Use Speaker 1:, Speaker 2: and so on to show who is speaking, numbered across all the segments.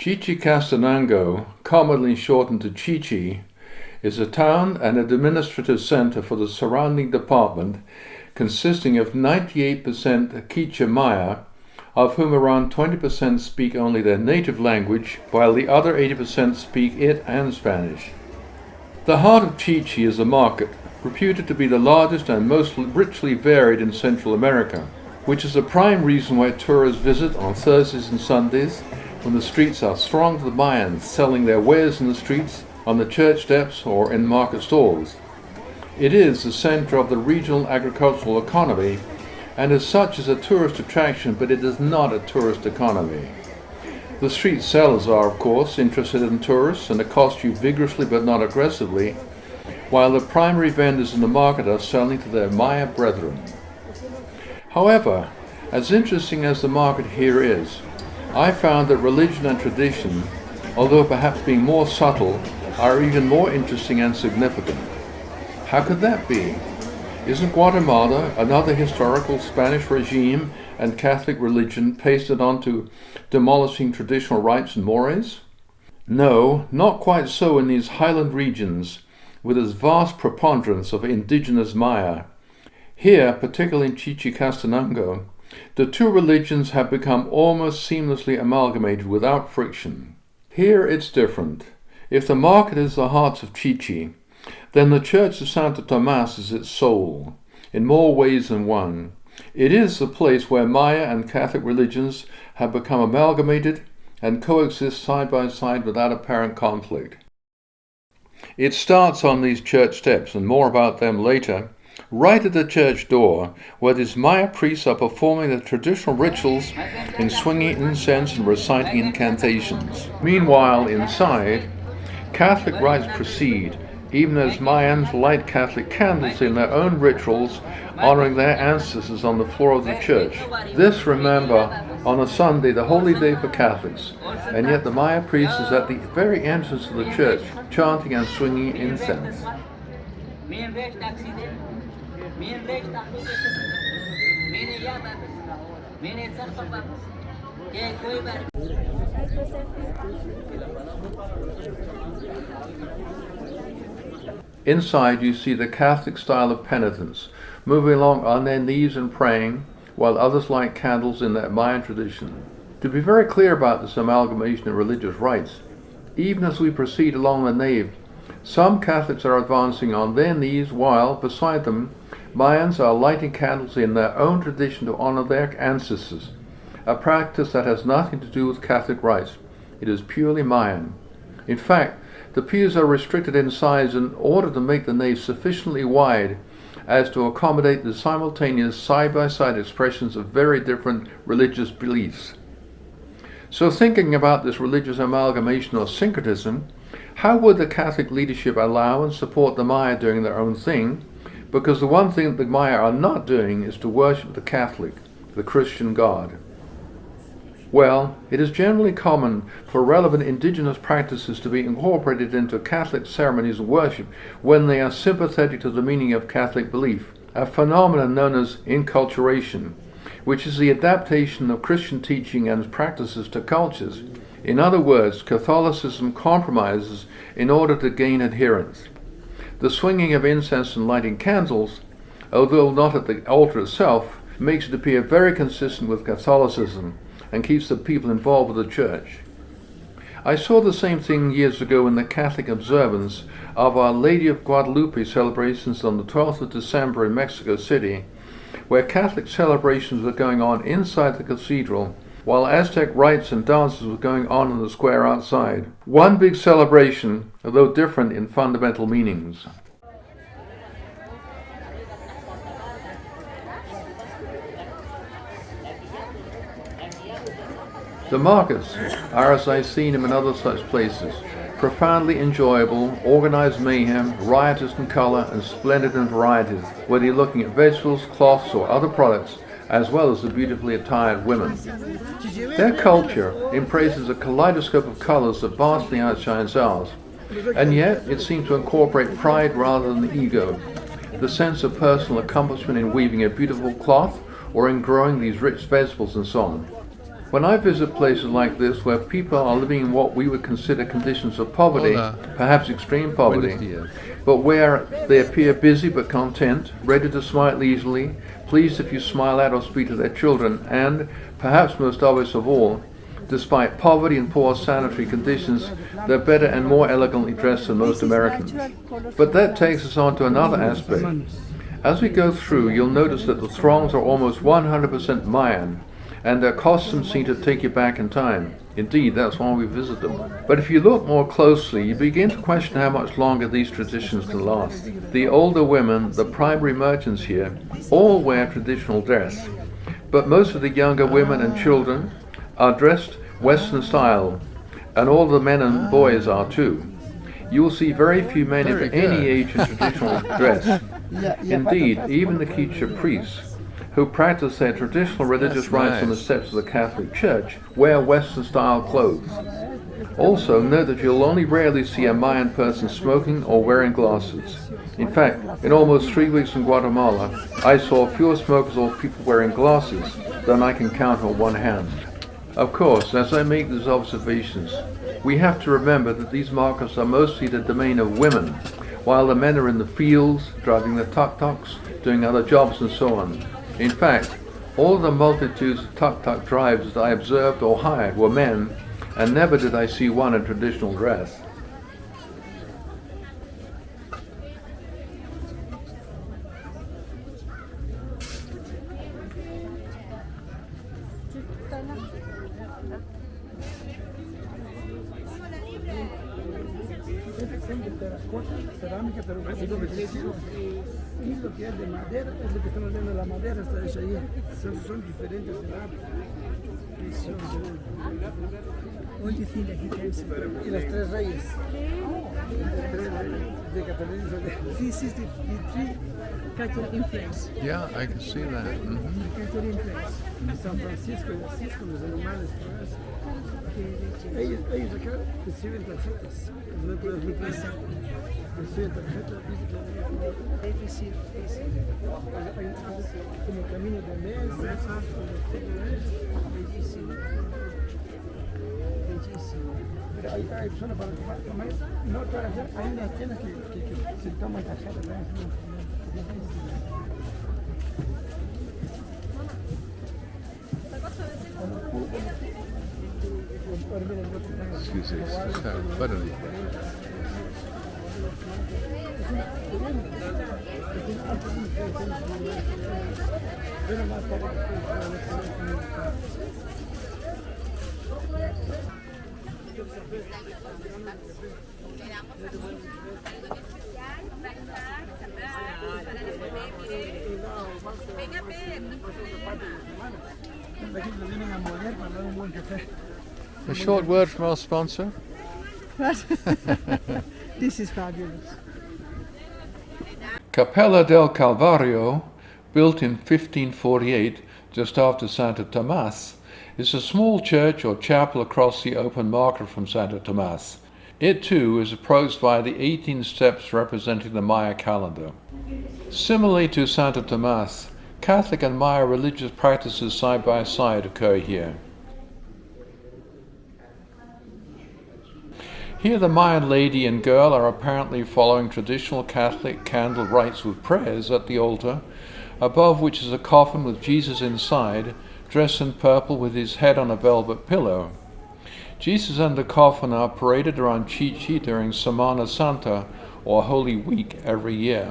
Speaker 1: Chichicastenango, commonly shortened to Chichi, is a town and administrative center for the surrounding department, consisting of 98% Quichua Maya, of whom around 20% speak only their native language, while the other 80% speak it and Spanish. The heart of Chichi is a market, reputed to be the largest and most richly varied in Central America, which is a prime reason why tourists visit on Thursdays and Sundays, when the streets are thronged with Mayans selling their wares in the streets, on the church steps, or in market stalls. It is the center of the regional agricultural economy, and as such is a tourist attraction, but it is not a tourist economy. The street sellers are, of course, interested in tourists and accost you vigorously but not aggressively, while the primary vendors in the market are selling to their Maya brethren. However, as interesting as the market here is, I found that religion and tradition, although perhaps being more subtle, are even more interesting and significant. How could that be? Isn't Guatemala another historical Spanish regime and Catholic religion pasted onto demolishing traditional rites and mores? No, not quite so in these highland regions, with its vast preponderance of indigenous Maya. Here, particularly in Chichicastenango, the two religions have become almost seamlessly amalgamated without friction. Here it's different. If the market is the heart of Chichi, then the Church of Santo Tomas is its soul, in more ways than one. It is the place where Maya and Catholic religions have become amalgamated and coexist side by side without apparent conflict. It starts on these church steps, and more about them later, right at the church door, where these Maya priests are performing their traditional rituals in swinging incense and reciting incantations. Meanwhile, inside, Catholic rites proceed, even as Mayans light Catholic candles in their own rituals, honoring their ancestors on the floor of the church. This, remember, on a Sunday, the holy day for Catholics, and yet the Maya priest is at the very entrance of the church, chanting and swinging incense. Inside you see the Catholic style of penitents, moving along on their knees and praying, while others light candles in their Mayan tradition. To be very clear about this amalgamation of religious rites, even as we proceed along the nave, some Catholics are advancing on their knees while, beside them, Mayans are lighting candles in their own tradition to honor their ancestors, a practice that has nothing to do with Catholic rites. It is purely Mayan. In fact, the pews are restricted in size in order to make the nave sufficiently wide as to accommodate the simultaneous side-by-side expressions of very different religious beliefs. So thinking about this religious amalgamation or syncretism, how would the Catholic leadership allow and support the Maya doing their own thing? Because the one thing that the Maya are not doing is to worship the Catholic, the Christian God. Well, it is generally common for relevant indigenous practices to be incorporated into Catholic ceremonies of worship when they are sympathetic to the meaning of Catholic belief, a phenomenon known as inculturation, which is the adaptation of Christian teaching and practices to cultures. In other words, Catholicism compromises in order to gain adherents. The swinging of incense and lighting candles, although not at the altar itself, makes it appear very consistent with Catholicism and keeps the people involved with the church. I saw the same thing years ago in the Catholic observance of Our Lady of Guadalupe celebrations on the 12th of December in Mexico City, where Catholic celebrations were going on inside the cathedral, while Aztec rites and dances were going on in the square outside. One big celebration, although different in fundamental meanings. The markets are, as I've seen them in other such places, profoundly enjoyable, organized mayhem, riotous in color and splendid in varieties, whether you're looking at vegetables, cloths or other products, as well as the beautifully attired women. Their culture embraces a kaleidoscope of colors that vastly outshines ours, and yet it seems to incorporate pride rather than ego, the sense of personal accomplishment in weaving a beautiful cloth or in growing these rich vegetables and so on. When I visit places like this where people are living in what we would consider conditions of poverty, perhaps extreme poverty, but where they appear busy but content, ready to smile easily, pleased if you smile at or speak to their children, and, perhaps most obvious of all, despite poverty and poor sanitary conditions, they're better and more elegantly dressed than most Americans. But that takes us on to another aspect. As we go through, you'll notice that the throngs are almost 100% Mayan, and their costumes seem to take you back in time. Indeed, that's why we visit them. But if you look more closely, you begin to question how much longer these traditions can last. The older women, the primary merchants here, all wear traditional dress, but most of the younger women and children are dressed Western style, and all the men and boys are too. You will see very few men of any age in traditional dress. Indeed, even the Quichua priests, who practice their traditional religious rites on the steps of the Catholic Church, wear Western-style clothes. Also, note that you'll only rarely see a Mayan person smoking or wearing glasses. In fact, in almost 3 weeks in Guatemala, I saw fewer smokers or people wearing glasses than I can count on one hand. Of course, as I make these observations, we have to remember that these markets are mostly the domain of women, while the men are in the fields, driving the tuk-tuks, doing other jobs and so on. In fact, all the multitudes of tuk-tuk drivers that I observed or hired were men, and never did I see one in traditional dress.
Speaker 2: Cerámica, pero casi lo y lo que es de madera es lo que estamos viendo, la madera está hecha ahí, son diferentes cerámicas. Y las tres reyes de Catalina.
Speaker 3: This is the three Catholic influence.
Speaker 1: Yeah, I can see that.
Speaker 3: Catholic influence.
Speaker 2: San Francisco y Asís con los animales. Ellos acá reciben tarjetas. No pueden reciben tarjetas. Como camino de mesa. Bellísimo. Hay personas para tomar. No, hay unas tiendas que se toman tarjetas.
Speaker 1: Excuse me, pardon. A short word from our sponsor.
Speaker 3: This is fabulous.
Speaker 1: Capella del Calvario, built in 1548, just after Santo Tomas, is a small church or chapel across the open market from Santo Tomas. It too is approached via the 18 steps representing the Maya calendar. Similarly to Santo Tomas, Catholic and Maya religious practices side by side occur here. Here the Mayan lady and girl are apparently following traditional Catholic candle rites with prayers at the altar, above which is a coffin with Jesus inside, dressed in purple with his head on a velvet pillow. Jesus and the coffin are paraded around Chichi during Semana Santa, or Holy Week, every year.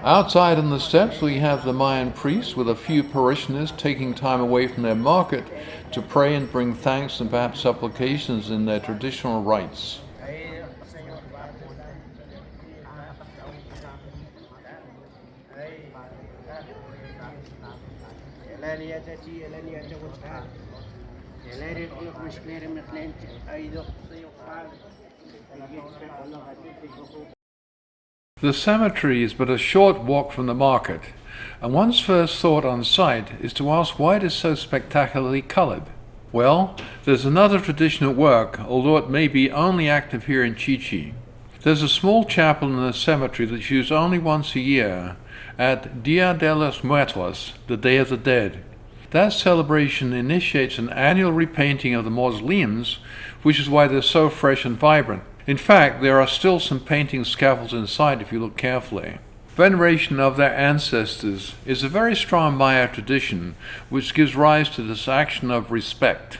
Speaker 1: Outside on the steps we have the Mayan priests with a few parishioners taking time away from their market to pray and bring thanks and perhaps supplications in their traditional rites. The cemetery is but a short walk from the market, and one's first thought on sight is to ask why it is so spectacularly coloured. Well, there's another tradition at work, although it may be only active here in Chichi. There's a small chapel in the cemetery that's used only once a year, at Dia de los Muertos, the Day of the Dead. That celebration initiates an annual repainting of the mausoleums, which is why they're so fresh and vibrant. In fact, there are still some painting scaffolds inside if you look carefully. Veneration of their ancestors is a very strong Maya tradition, which gives rise to this action of respect.